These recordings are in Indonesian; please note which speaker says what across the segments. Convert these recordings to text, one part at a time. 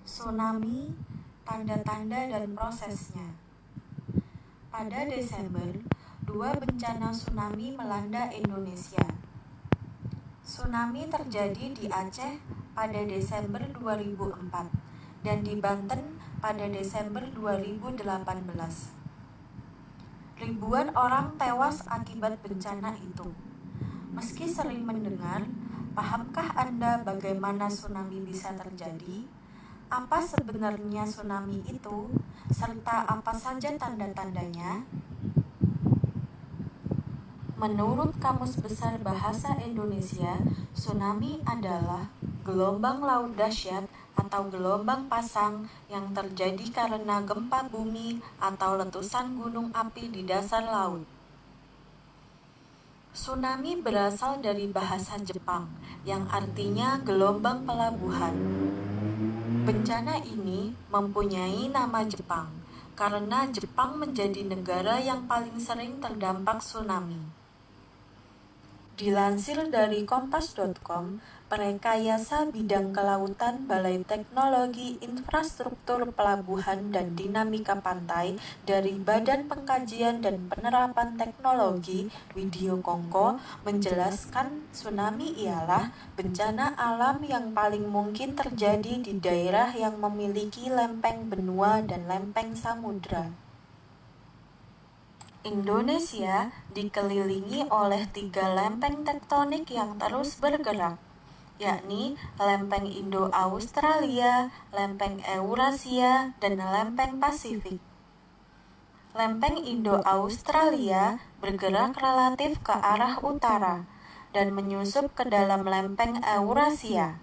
Speaker 1: Tsunami, tanda-tanda dan prosesnya. Pada Desember, 2 bencana tsunami melanda Indonesia. Tsunami terjadi di Aceh pada Desember 2004 dan di Banten pada Desember 2018. Ribuan orang tewas akibat bencana itu. Meski sering mendengar, pahamkah Anda bagaimana tsunami bisa terjadi? Apa sebenarnya tsunami itu, serta apa saja tanda-tandanya? Menurut Kamus Besar Bahasa Indonesia, tsunami adalah gelombang laut dahsyat atau gelombang pasang yang terjadi karena gempa bumi atau letusan gunung api di dasar laut. Tsunami berasal dari bahasa Jepang yang artinya gelombang pelabuhan. Bencana ini mempunyai nama Jepang karena Jepang menjadi negara yang paling sering terdampak tsunami. Dilansir dari kompas.com, Perekayasa Bidang Kelautan Balai Teknologi Infrastruktur Pelabuhan dan Dinamika Pantai dari Badan Pengkajian dan Penerapan Teknologi Widyokongko menjelaskan tsunami ialah bencana alam yang paling mungkin terjadi di daerah yang memiliki lempeng benua dan lempeng samudra. Indonesia dikelilingi oleh 3 lempeng tektonik yang terus bergerak, yakni lempeng Indo-Australia, lempeng Eurasia, dan lempeng Pasifik. Lempeng Indo-Australia bergerak relatif ke arah utara dan menyusup ke dalam lempeng Eurasia.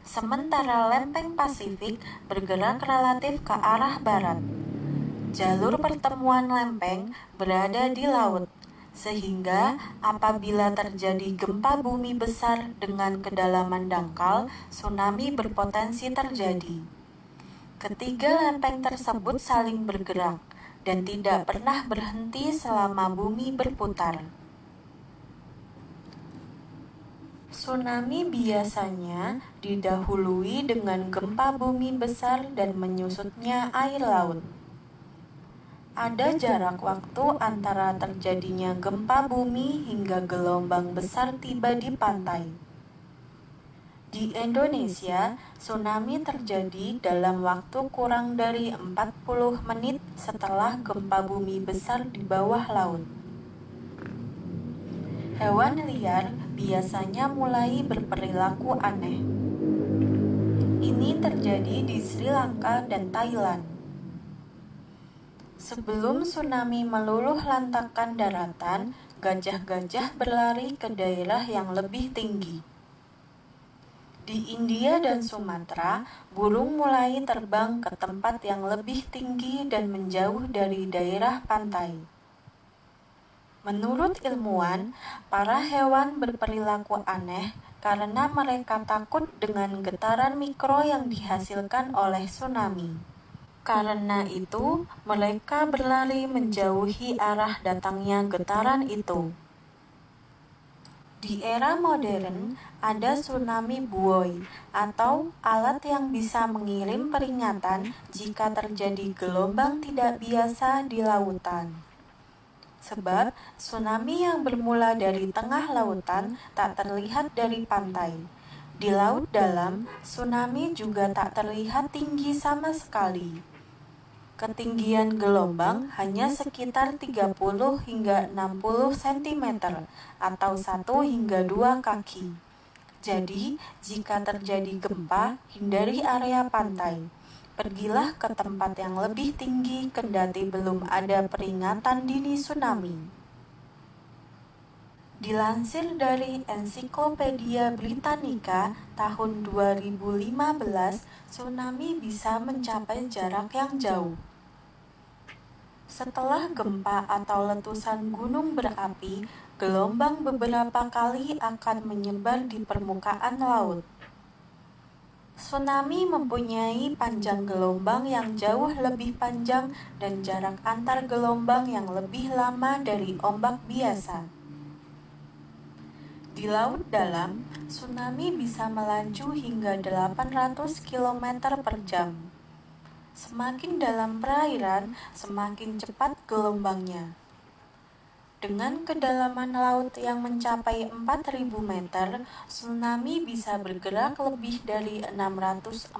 Speaker 1: Sementara lempeng Pasifik bergerak relatif ke arah barat. Jalur pertemuan lempeng berada di laut, sehingga apabila terjadi gempa bumi besar dengan kedalaman dangkal, tsunami berpotensi terjadi. Ketiga lempeng tersebut saling bergerak dan tidak pernah berhenti selama bumi berputar. Tsunami biasanya didahului dengan gempa bumi besar dan menyusutnya air laut. Ada jarak waktu antara terjadinya gempa bumi hingga gelombang besar tiba di pantai. Di Indonesia, tsunami terjadi dalam waktu kurang dari 40 menit setelah gempa bumi besar di bawah laut. Hewan liar biasanya mulai berperilaku aneh. Ini terjadi di Sri Lanka dan Thailand. Sebelum tsunami meluluh lantakkan daratan, gajah-gajah berlari ke daerah yang lebih tinggi. Di India dan Sumatera, burung mulai terbang ke tempat yang lebih tinggi dan menjauh dari daerah pantai. Menurut ilmuwan, para hewan berperilaku aneh karena mereka takut dengan getaran mikro yang dihasilkan oleh tsunami. Karena itu, mereka berlari menjauhi arah datangnya getaran itu. Di era modern, ada tsunami buoy atau alat yang bisa mengirim peringatan jika terjadi gelombang tidak biasa di lautan. Sebab tsunami yang bermula dari tengah lautan tak terlihat dari pantai. Di laut dalam, tsunami juga tak terlihat tinggi sama sekali. Ketinggian gelombang hanya sekitar 30 hingga 60 cm atau 1 hingga 2 kaki. Jadi, jika terjadi gempa, hindari area pantai. Pergilah ke tempat yang lebih tinggi kendati belum ada peringatan dini tsunami. Dilansir dari Ensiklopedia Britannica tahun 2015, tsunami bisa mencapai jarak yang jauh. Setelah gempa atau letusan gunung berapi, gelombang beberapa kali akan menyebar di permukaan laut. Tsunami mempunyai panjang gelombang yang jauh lebih panjang dan jarak antar gelombang yang lebih lama dari ombak biasa. Di laut dalam, tsunami bisa melaju hingga 800 km per jam. Semakin dalam perairan, semakin cepat gelombangnya. Dengan kedalaman laut yang mencapai 4.000 meter, tsunami bisa bergerak lebih dari 640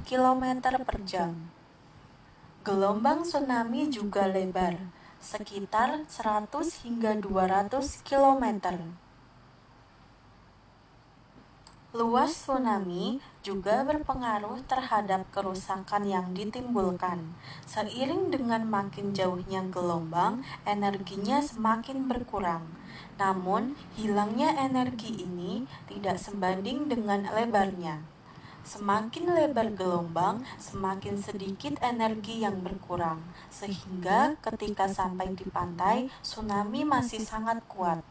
Speaker 1: km per jam. Gelombang tsunami juga lebar, sekitar 100 hingga 200 km. Luas tsunami juga berpengaruh terhadap kerusakan yang ditimbulkan. Seiring dengan makin jauhnya gelombang, energinya semakin berkurang. Namun, hilangnya energi ini tidak sebanding dengan lebarnya. Semakin lebar gelombang, semakin sedikit energi yang berkurang, sehingga ketika sampai di pantai, tsunami masih sangat kuat.